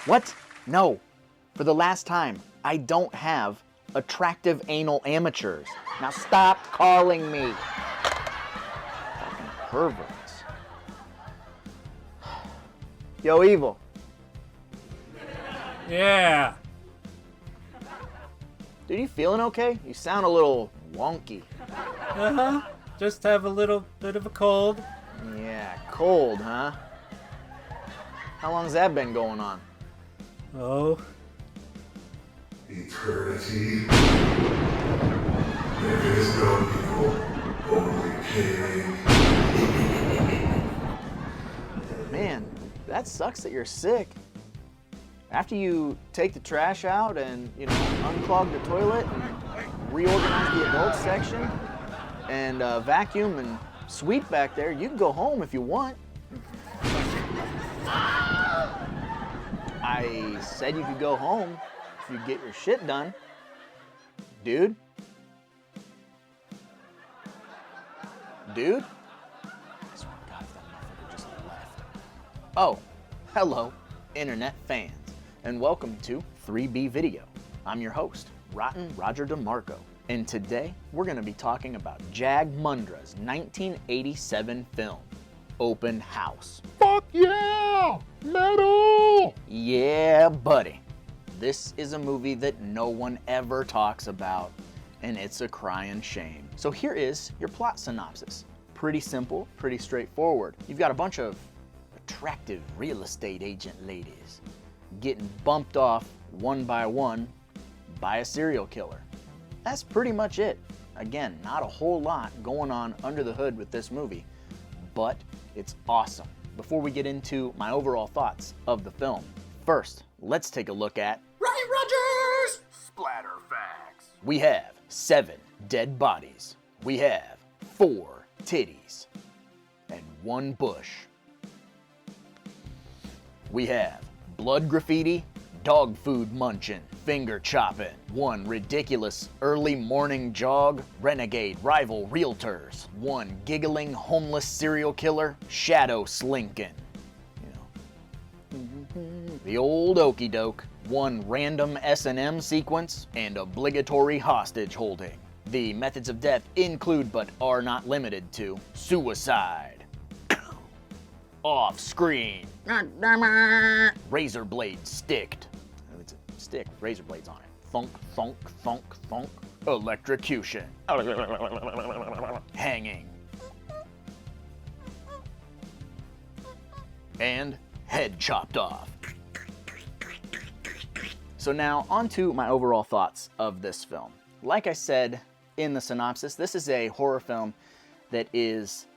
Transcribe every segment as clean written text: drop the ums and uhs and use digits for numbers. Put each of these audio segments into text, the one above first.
What? No. For the last time, I don't have attractive anal amateurs. Now stop calling me. Fucking perverts. Yo, Evil. Yeah. Dude, you feeling okay? You sound a little wonky. Uh-huh. Just have a little bit of a cold. Yeah, cold, huh? How long's that been going on? Oh. Eternity. There is no evil, only pain. Man, that sucks that you're sick. After you take the trash out and, unclog the toilet and reorganize the adult section and vacuum and sweep back there, you can go home if you want. I said you could go home if you get your shit done. Dude? Dude? I swear to God, if that motherfucker just left. Oh, hello, internet fans, and welcome to 3B Video. I'm your host, Rotten Roger DeMarco, and today we're going to be talking about Jag Mundra's 1987 film, Open House. Fuck yeah! Metal! Yeah, buddy. This is a movie that no one ever talks about, and it's a crying shame. So here is your plot synopsis. Pretty simple, pretty straightforward. You've got a bunch of attractive real estate agent ladies getting bumped off one by one by a serial killer. That's pretty much it. Again, not a whole lot going on under the hood with this movie, but it's awesome. Before we get into my overall thoughts of the film, first, let's take a look at Ryan Rogers! Splatter Facts. We have 7 dead bodies. We have 4 titties and 1 bush. We have blood graffiti, dog food munching, finger chopping, 1 ridiculous early morning jog, renegade rival realtors, 1 giggling homeless serial killer, shadow slinking. The old okey doke, 1 random S&M sequence, and obligatory hostage holding. The methods of death include but are not limited to suicide, off screen, razor blade sticked. It's a stick with razor blades on it. Thunk, thunk, thunk, thunk. Electrocution. Hanging. And head chopped off. So now on to my overall thoughts of this film. Like I said in the synopsis, this is a horror film that is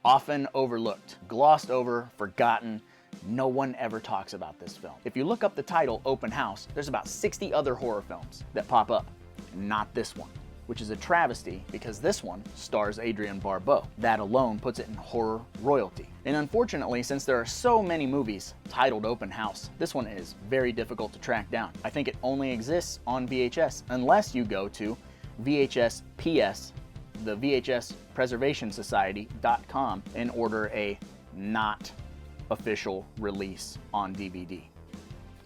often overlooked, glossed over, forgotten. No one ever talks about this film. If you look up the title, Open House, there's about 60 other horror films that pop up, not this one, which is a travesty because this one stars Adrienne Barbeau. That alone puts it in horror royalty. And unfortunately, since there are so many movies titled Open House, this one is very difficult to track down. I think it only exists on VHS unless you go to VHS-PS, the VHS Preservation Society.com, and order a not official release on DVD,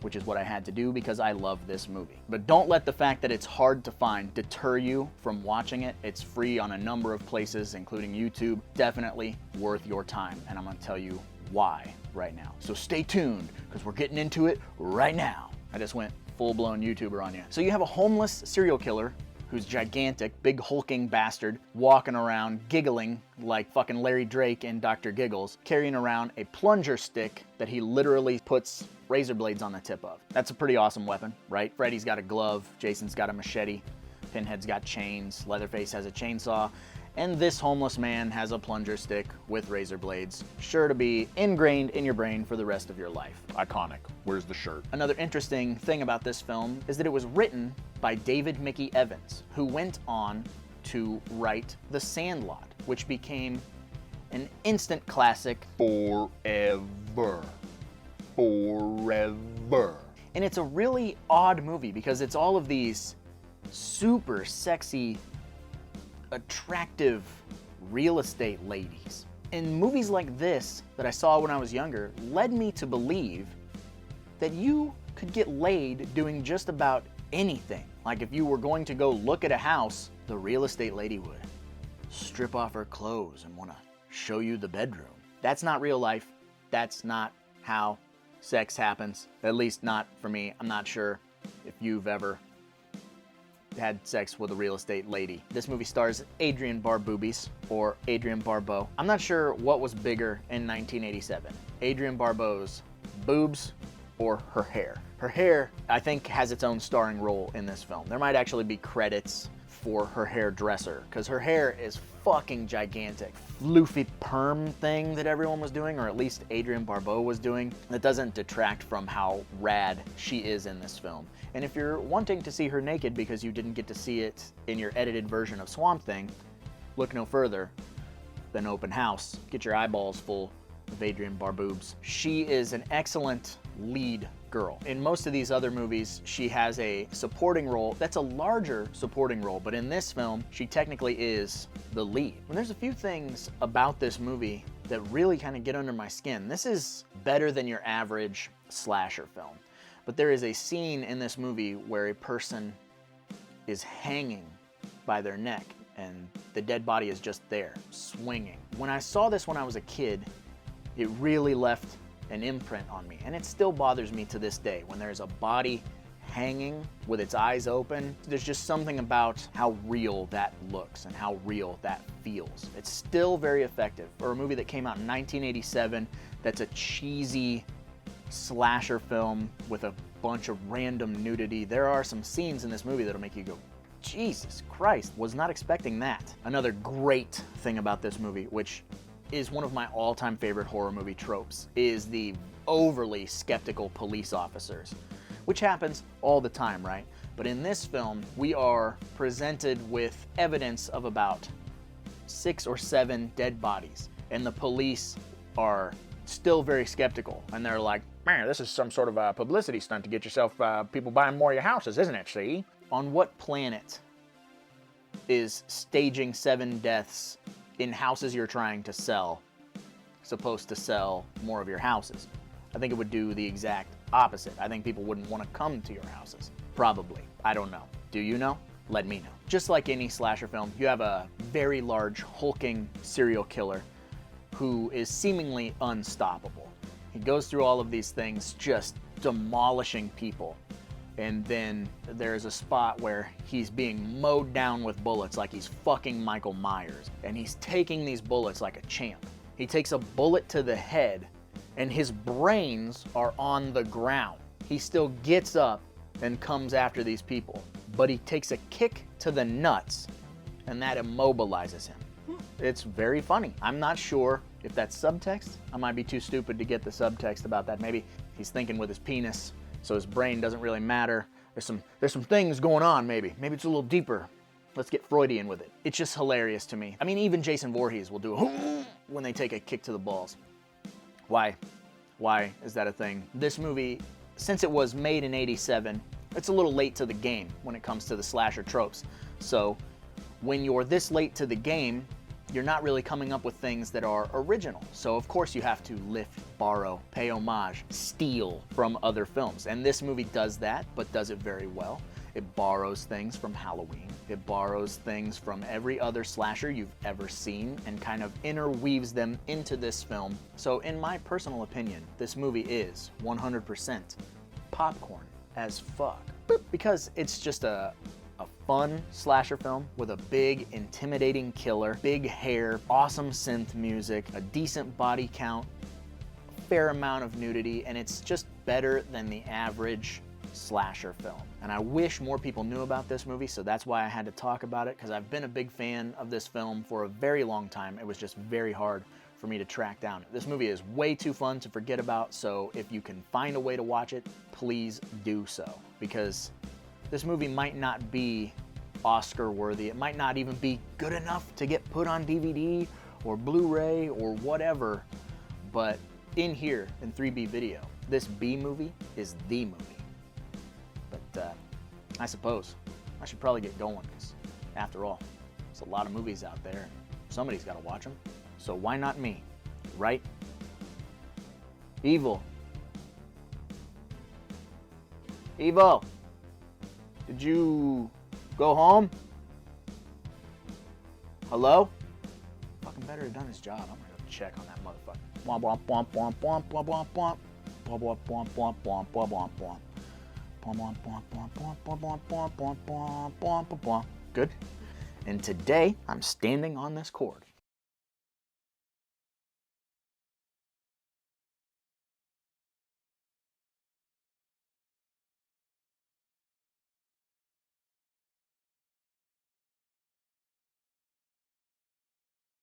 which is what I had to do because I love this movie. But don't let the fact that it's hard to find deter you from watching it. It's free on a number of places, including YouTube. Definitely worth your time, and I'm gonna tell you why right now. So stay tuned, because we're getting into it right now. I just went full-blown YouTuber on you. So you have a homeless serial killer who's gigantic, big hulking bastard, walking around giggling like fucking Larry Drake in Dr. Giggles, carrying around a plunger stick that he literally puts razor blades on the tip of. That's a pretty awesome weapon, right? Freddy's got a glove, Jason's got a machete, Pinhead's got chains, Leatherface has a chainsaw, and this homeless man has a plunger stick with razor blades, sure to be ingrained in your brain for the rest of your life. Iconic. Where's the shirt? Another interesting thing about this film is that it was written by David Mickey Evans, who went on to write The Sandlot, which became an instant classic Forever. Forever. And it's a really odd movie because it's all of these super sexy, attractive real estate ladies. And movies like this that I saw when I was younger led me to believe that you could get laid doing just about anything. Like if you were going to go look at a house, the real estate lady would strip off her clothes and want to show you the bedroom. That's not real life. That's not how sex happens. At least not for me. I'm not sure if you've ever had sex with a real estate lady. This movie stars Adrienne Barbeauboobies, or Adrienne Barbeau. I'm not sure what was bigger in 1987. Adrienne Barbeau's boobs or her hair. Her hair, I think, has its own starring role in this film. There might actually be credits for her hairdresser, because her hair is fucking gigantic. Floofy perm thing that everyone was doing, or at least Adrienne Barbeau was doing, that doesn't detract from how rad she is in this film. And if you're wanting to see her naked because you didn't get to see it in your edited version of Swamp Thing, look no further than Open House. Get your eyeballs full of Adrienne Barbeaubs. She is an excellent lead girl. In most of these other movies, she has a supporting role that's a larger supporting role, but in this film, she technically is the lead. And there's a few things about this movie that really kind of get under my skin. This is better than your average slasher film. But there is a scene in this movie where a person is hanging by their neck and the dead body is just there, swinging. When I saw this when I was a kid, it really left an imprint on me. And it still bothers me to this day. When there's a body hanging with its eyes open, there's just something about how real that looks and how real that feels. It's still very effective. For a movie that came out in 1987, that's a cheesy slasher film with a bunch of random nudity. There are some scenes in this movie that'll make you go, Jesus Christ, was not expecting that. Another great thing about this movie, which is one of my all-time favorite horror movie tropes, is the overly skeptical police officers, which happens all the time, right? But in this film, we are presented with evidence of about 6 or 7 dead bodies, and the police are still very skeptical, and they're like, man, this is some sort of a publicity stunt to get yourself people buying more of your houses, isn't it, see? On what planet is staging 7 deaths in houses you're trying to sell supposed to sell more of your houses? I think it would do the exact opposite. I think people wouldn't want to come to your houses. Probably. I don't know. Do you know? Let me know. Just like any slasher film, you have a very large, hulking serial killer who is seemingly unstoppable. He goes through all of these things just demolishing people. And then there's a spot where he's being mowed down with bullets like he's fucking Michael Myers. And he's taking these bullets like a champ. He takes a bullet to the head and his brains are on the ground. He still gets up and comes after these people. But he takes a kick to the nuts and that immobilizes him. It's very funny. I'm not sure if that's subtext. I might be too stupid to get the subtext about that. Maybe he's thinking with his penis, so his brain doesn't really matter. There's some things going on, maybe. Maybe it's a little deeper. Let's get Freudian with it. It's just hilarious to me. I mean, even Jason Voorhees will do a when they take a kick to the balls. Why? Why is that a thing? This movie, since it was made in '87, it's a little late to the game when it comes to the slasher tropes. So when you're this late to the game, you're not really coming up with things that are original. So of course you have to lift, borrow, pay homage, steal from other films. And this movie does that, but does it very well. It borrows things from Halloween. It borrows things from every other slasher you've ever seen and kind of interweaves them into this film. So in my personal opinion, this movie is 100% popcorn as fuck. Because it's just a fun slasher film with a big, intimidating killer, big hair, awesome synth music, a decent body count, a fair amount of nudity, and it's just better than the average slasher film. And I wish more people knew about this movie, so that's why I had to talk about it, because I've been a big fan of this film for a very long time. It was just very hard for me to track down. This movie is way too fun to forget about, so if you can find a way to watch it, please do so, because this movie might not be Oscar worthy. It might not even be good enough to get put on DVD or Blu-ray or whatever, but in here, in 3B video, this B movie is the movie. But I suppose I should probably get going, because after all, there's a lot of movies out there and somebody's got to watch them. So why not me, right? Evil. Evo, did you go home? Hello? Fucking better have done his job. I'm gonna go check on that motherfucker. Womp womp womp womp womp womp womp womp. Womp womp womp womp womp womp womp womp. Womp womp womp womp womp womp womp womp womp womp womp. Good. And today I'm standing on this cord.